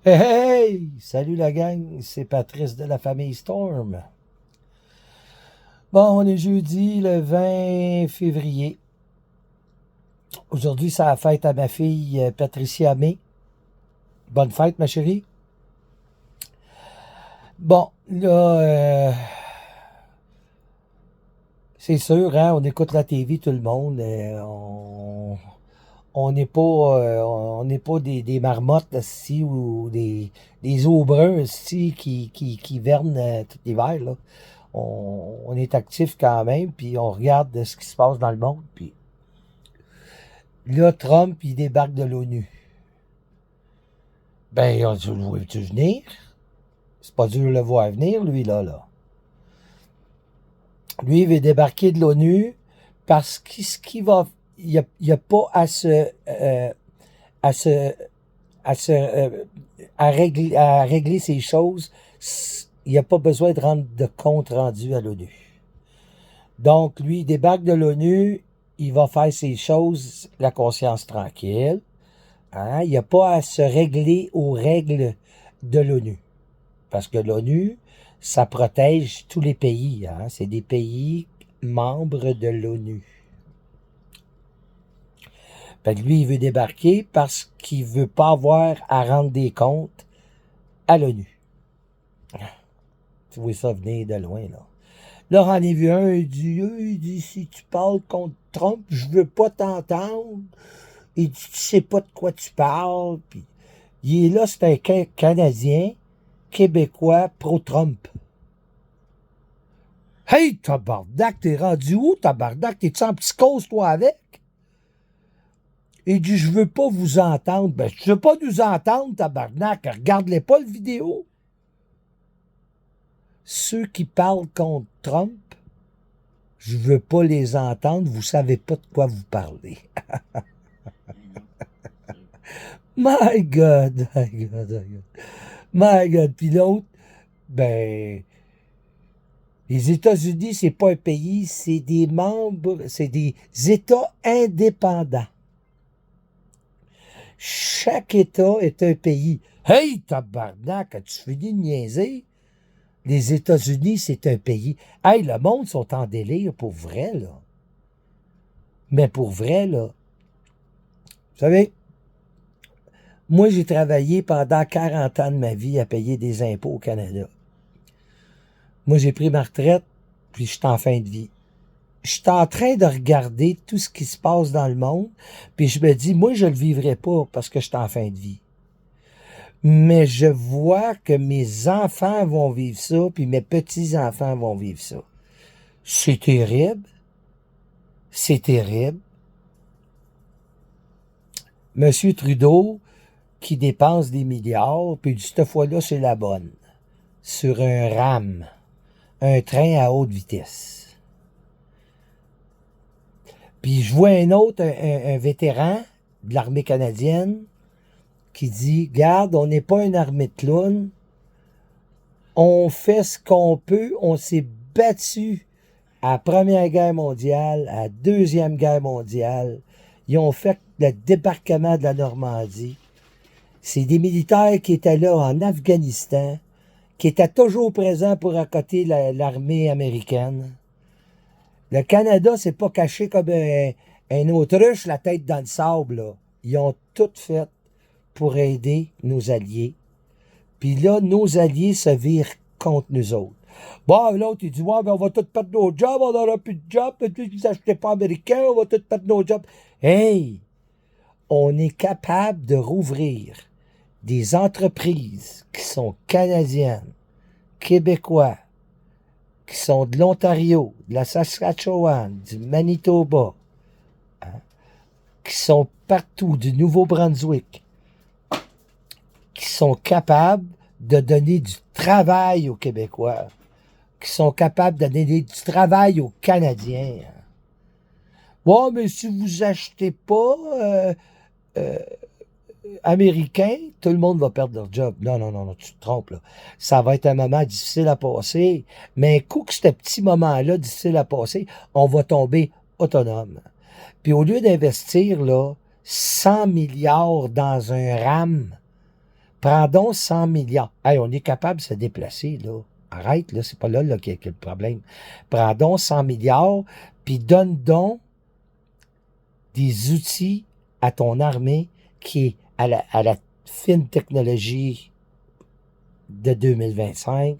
Hey, hey! Salut la gang, c'est Patrice de la famille Storm. Bon, on est jeudi le 20 février. Aujourd'hui, c'est la fête à ma fille Patricia May. Bonne fête, ma chérie. Bon, là, c'est sûr, hein, on écoute la TV, tout le monde. On n'est pas, on n'est pas des marmottes ici ou des eaux bruns ici qui vernent tout l'hiver, là. On est actif quand même, puis on regarde ce qui se passe dans le monde. Puis là, Trump, il débarque de l'ONU. Ben, on dit, veux-tu venir? C'est pas dur de le voir venir, lui, là. Lui, il veut débarquer de l'ONU parce qu'il ce qu'il va, il n'y a pas à se, à se, à régler ces choses. Il n'y a pas besoin de rendre de compte rendu à l'ONU. Donc, lui, il débarque de l'ONU, il va faire ses choses, la conscience tranquille. Hein? Il n'y a pas à se régler aux règles de l'ONU. Parce que l'ONU, ça protège tous les pays. Hein? C'est des pays membres de l'ONU. Fait que lui, il veut débarquer parce qu'il ne veut pas avoir à rendre des comptes à l'ONU. Tu vois ça venir de loin, là. Là, j'en ai vu un, il dit, si tu parles contre Trump, je veux pas t'entendre. Il dit, tu sais pas de quoi tu parles. Puis, il est là, c'est un Canadien, Québécois, pro-Trump. Hey, tabarnak, t'es rendu où, tabarnak? T'es-tu en psychose, toi, avec? Il dit, je veux pas vous entendre. Ben, tu veux pas nous entendre, tabarnak. Regarde-les pas, le vidéo. Ceux qui parlent contre Trump, je veux pas les entendre, vous savez pas de quoi vous parlez. My God, my God, my God. My God. Puis l'autre, ben, les États-Unis, c'est pas un pays, c'est des membres, c'est des États indépendants. Chaque État est un pays. Hey, tabarnak, as-tu fini de niaiser? Les États-Unis, c'est un pays. Hey, le monde sont en délire pour vrai, là. Mais pour vrai, là. Vous savez, moi, j'ai travaillé pendant 40 ans de ma vie à payer des impôts au Canada. Moi, j'ai pris ma retraite, puis je suis en fin de vie. Je suis en train de regarder tout ce qui se passe dans le monde, puis je me dis, moi, je le vivrai pas parce que je suis en fin de vie. Mais je vois que mes enfants vont vivre ça, puis mes petits-enfants vont vivre ça. C'est terrible. C'est terrible. Monsieur Trudeau, qui dépense des milliards, puis cette fois-là, c'est la bonne. Sur un RAM, un train à haute vitesse. Puis je vois un autre, un vétéran de l'armée canadienne, qui dit, garde, on n'est pas une armée de clowns, on fait ce qu'on peut, on s'est battu à la Première Guerre mondiale, à la Deuxième Guerre mondiale, ils ont fait le débarquement de la Normandie. C'est des militaires qui étaient là en Afghanistan, qui étaient toujours présents pour accoter l'armée américaine. Le Canada s'est pas caché comme un autruche, la tête dans le sable, là. Ils ont tout fait pour aider nos alliés. Puis là, nos alliés se virent contre nous autres. Bon, l'autre, il dit, ouais, ben on va tous perdre nos jobs, on n'aura plus de jobs, puis vous achetez pas américains, on va tous perdre nos jobs. Hey! On est capable de rouvrir des entreprises qui sont canadiennes, québécois, qui sont de l'Ontario, de la Saskatchewan, du Manitoba, hein, qui sont partout, du Nouveau-Brunswick, qui sont capables de donner du travail aux Québécois, qui sont capables de donner du travail aux Canadiens. Bon, mais si vous achetez pas américain, tout le monde va perdre leur job. Non, non, non, non, tu te trompes, là. Ça va être un moment difficile à passer, mais un coup que ce petit moment-là difficile à passer, on va tomber autonome. Puis au lieu d'investir, là, 100 milliards dans un RAM Prends donc 100 milliards. Hey, on est capable de se déplacer, là. Arrête, là, c'est pas là, là qu'il y a le problème. Prends donc 100 milliards, puis donne donc des outils à ton armée qui est à la fine technologie de 2025,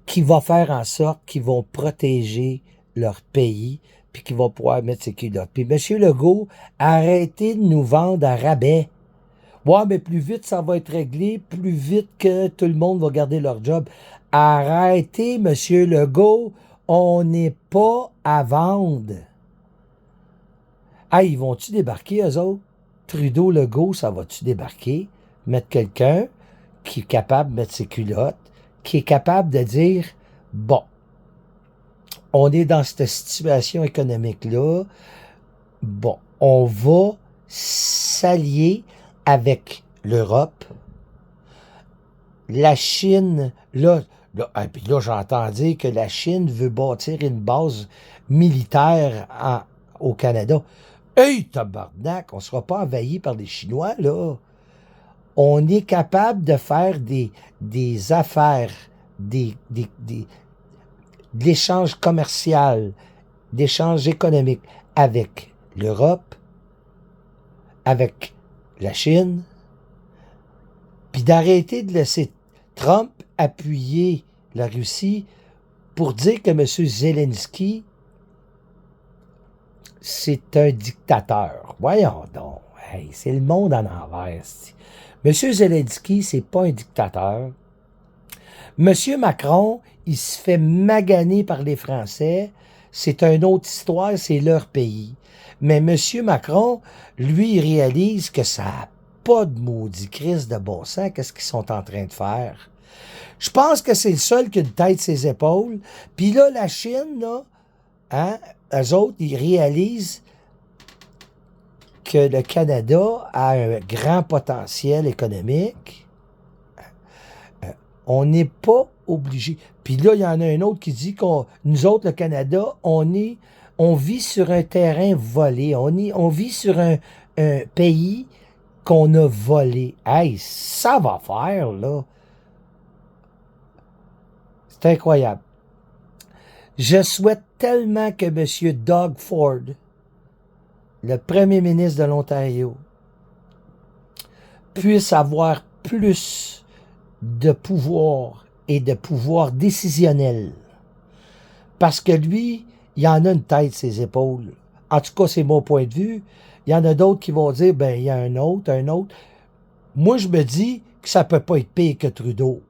qui va faire en sorte qu'ils vont protéger leur pays, puis qu'ils vont pouvoir mettre ses culottes. Puis M. Legault, arrêtez de nous vendre à rabais. Ouais, mais plus vite ça va être réglé, plus vite que tout le monde va garder leur job. Arrêtez, M. Legault, on n'est pas à vendre. Ah, ils vont-tu débarquer, eux autres? Trudeau, Legault, ça va-tu débarquer? Mettre quelqu'un qui est capable de mettre ses culottes, qui est capable de dire, bon, on est dans cette situation économique-là, bon, on va s'allier avec l'Europe, la Chine, puis là j'entends dire que la Chine veut bâtir une base militaire au Canada. Hey, tabarnak, on ne sera pas envahi par les Chinois, là. On est capable de faire des affaires, de l'échange commercial, d'échange économique avec l'Europe, avec la Chine, puis d'arrêter de laisser Trump appuyer la Russie pour dire que M. Zelensky, c'est un dictateur. Voyons donc. Hey, c'est le monde en envers. M. Zelensky, c'est pas un dictateur. M. Macron, il se fait maganer par les Français. C'est une autre histoire, c'est leur pays. Mais M. Macron, lui, il réalise que ça n'a pas de maudit crise de bon sens. Qu'est-ce qu'ils sont en train de faire? Je pense que c'est le seul qui a une tête ses épaules. Puis là, la Chine, là, hein, eux autres, ils réalisent que le Canada a un grand potentiel économique. On n'est pas obligé. Puis là, il y en a un autre qui dit qu'on, nous autres, le Canada, on vit sur un terrain volé. On vit sur un pays qu'on a volé. Hey, ça va faire, là. C'est incroyable. Je souhaite tellement que M. Doug Ford, le premier ministre de l'Ontario, puisse avoir plus de pouvoir et de pouvoir décisionnel. Parce que lui, il en a une tête ses épaules. En tout cas, c'est mon point de vue. Il y en a d'autres qui vont dire, ben, il y a un autre. Moi, je me dis que ça peut pas être pire que Trudeau.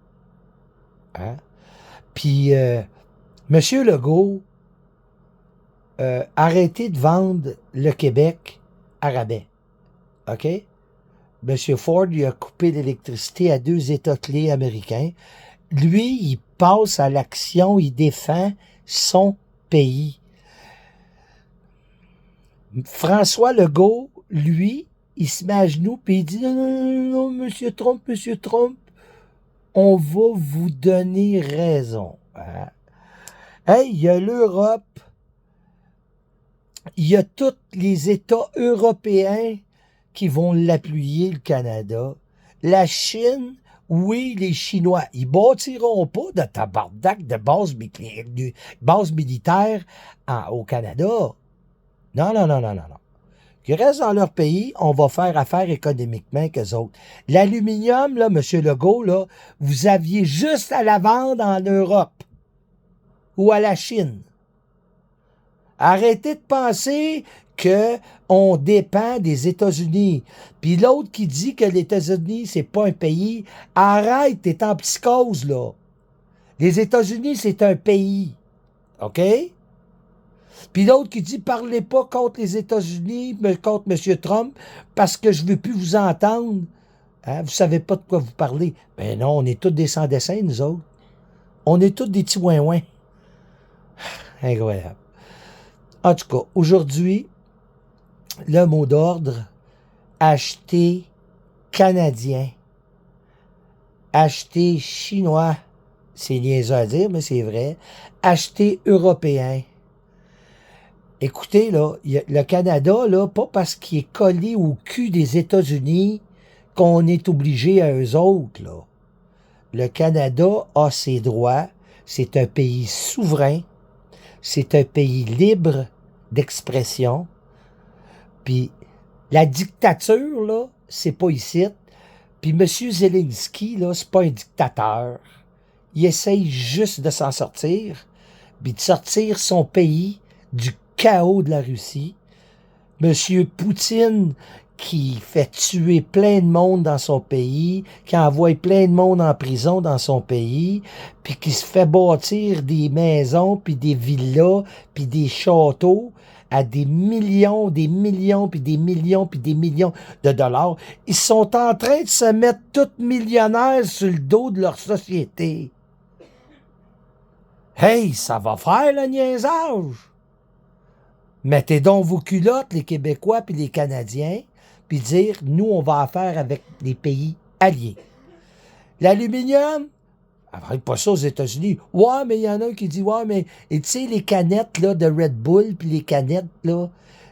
Hein? Puis, M. Legault, arrêtez de vendre le Québec à rabais. OK? M. Ford, il a coupé l'électricité à 2 États clés américains. Lui, il passe à l'action, il défend son pays. François Legault, lui, il se met à genoux et il dit non, M. Trump, on va vous donner raison. Hein? Hey, il y a l'Europe, il y a tous les États européens qui vont l'appuyer, le Canada. La Chine, oui, les Chinois, ils bâtiront pas de tabarnak de base militaire au Canada. Non. Ils restent dans leur pays, on va faire affaire économiquement avec eux autres. L'aluminium, là, M. Legault, là, vous aviez juste à la vendre en Europe ou à la Chine. Arrêtez de penser qu'on dépend des États-Unis. Puis l'autre qui dit que les États-Unis, c'est pas un pays, arrête, t'es en psychose, là. Les États-Unis, c'est un pays. OK? Puis l'autre qui dit, parlez pas contre les États-Unis, mais contre M. Trump, parce que je veux plus vous entendre. Hein? Vous savez pas de quoi vous parlez. Ben non, on est tous des sans-dessins, nous autres. On est tous des petits ouin-ouin. Incroyable. En tout cas, aujourd'hui, le mot d'ordre, acheter canadien, acheter chinois, c'est niaiseux à dire, mais c'est vrai, acheter européen. Écoutez, là, le Canada, là, pas parce qu'il est collé au cul des États-Unis qu'on est obligé à eux autres, là. Le Canada a ses droits. C'est un pays souverain. C'est un pays libre d'expression. Puis la dictature, là, c'est pas ici. Puis M. Zelensky, là, c'est pas un dictateur. Il essaye juste de s'en sortir, puis de sortir son pays du chaos de la Russie. M. Poutine, qui fait tuer plein de monde dans son pays, qui envoie plein de monde en prison dans son pays, puis qui se fait bâtir des maisons, puis des villas, puis des châteaux à des millions, puis des millions, puis des millions de dollars. Ils sont en train de se mettre tous millionnaires sur le dos de leur société. Hey, ça va faire le niaisage! Mettez donc vos culottes, les Québécois puis les Canadiens, puis dire, nous, on va affaire avec les pays alliés. L'aluminium, avec pas ça aux États-Unis. Ouais, mais il y en a un qui dit, ouais, mais, et tu sais, les canettes là, de Red Bull, puis les canettes, là,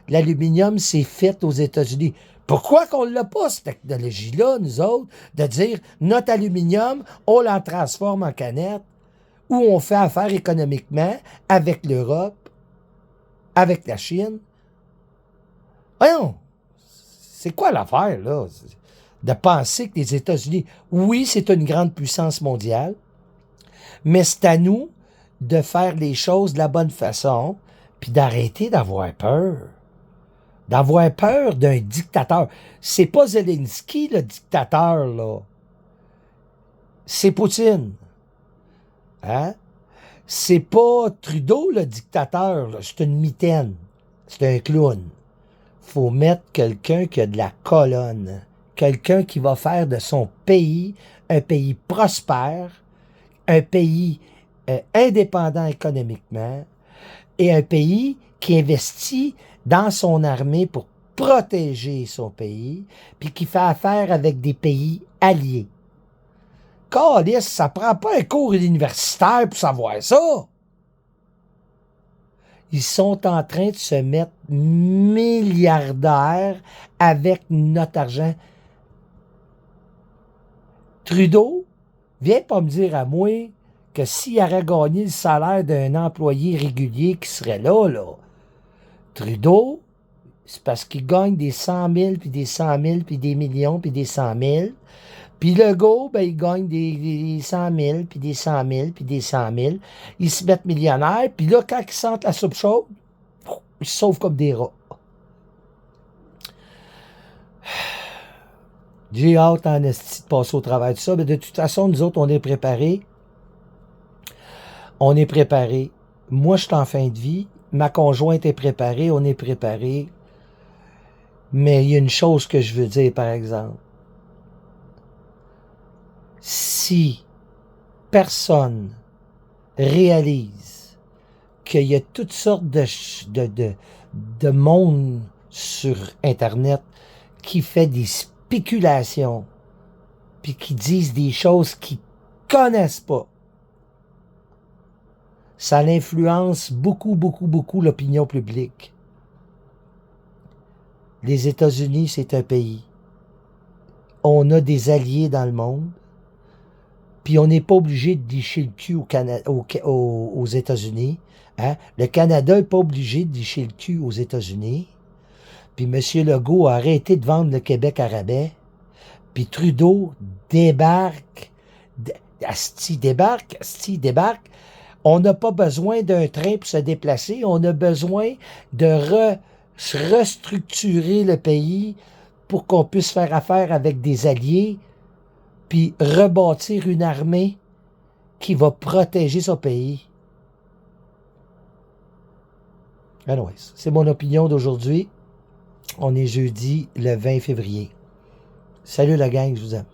l'aluminium, c'est fait aux États-Unis. Pourquoi qu'on l'a pas, cette technologie-là, nous autres, de dire, notre aluminium, on la transforme en canette, ou on fait affaire économiquement avec l'Europe, avec la Chine? Voyons, c'est quoi l'affaire, là? De penser que les États-Unis, oui, c'est une grande puissance mondiale, mais c'est à nous de faire les choses de la bonne façon, puis d'arrêter d'avoir peur. D'avoir peur d'un dictateur. C'est pas Zelensky, le dictateur, là. C'est Poutine. Hein? C'est pas Trudeau, le dictateur, là. C'est une mitaine. C'est un clown. Faut mettre quelqu'un qui a de la colonne. Quelqu'un qui va faire de son pays un pays prospère, un pays indépendant économiquement et un pays qui investit dans son armée pour protéger son pays, puis qui fait affaire avec des pays alliés. Calisse, ça prend pas un cours universitaire pour savoir ça. Ils sont en train de se mettre milliardaires avec notre argent. Trudeau, viens pas me dire à moi que s'il aurait gagné le salaire d'un employé régulier qui serait là, Trudeau, c'est parce qu'il gagne des 100 000, puis des 100 000, puis des millions, puis des 100 000. Puis Legault, ben, il gagne des 100 000, puis des 100 000, puis des 100 000. Ils se mettent millionnaires, puis là, quand ils sentent la soupe chaude, ils se sauvent comme des rats. J'ai hâte en esti de passer au travail de ça, mais de toute façon, nous autres, on est préparés. On est préparés. Moi, je suis en fin de vie. Ma conjointe est préparée, on est préparés. Mais il y a une chose que je veux dire, par exemple. Si personne réalise qu'il y a toutes sortes de monde sur Internet qui fait des spéculations puis qui disent des choses qu'ils connaissent pas, ça influence beaucoup l'opinion publique. Les États-Unis, c'est un pays. On a des alliés dans le monde. Puis on n'est pas obligé de licher le cul aux États-Unis. Hein? Le Canada n'est pas obligé de licher le cul aux États-Unis. Puis M. Legault a arrêté de vendre le Québec à rabais. Puis Trudeau débarque. Débarque. On n'a pas besoin d'un train pour se déplacer. On a besoin de restructurer le pays pour qu'on puisse faire affaire avec des alliés puis rebâtir une armée qui va protéger son pays. Anyways, c'est mon opinion d'aujourd'hui. On est jeudi le 20 février. Salut la gang, je vous aime.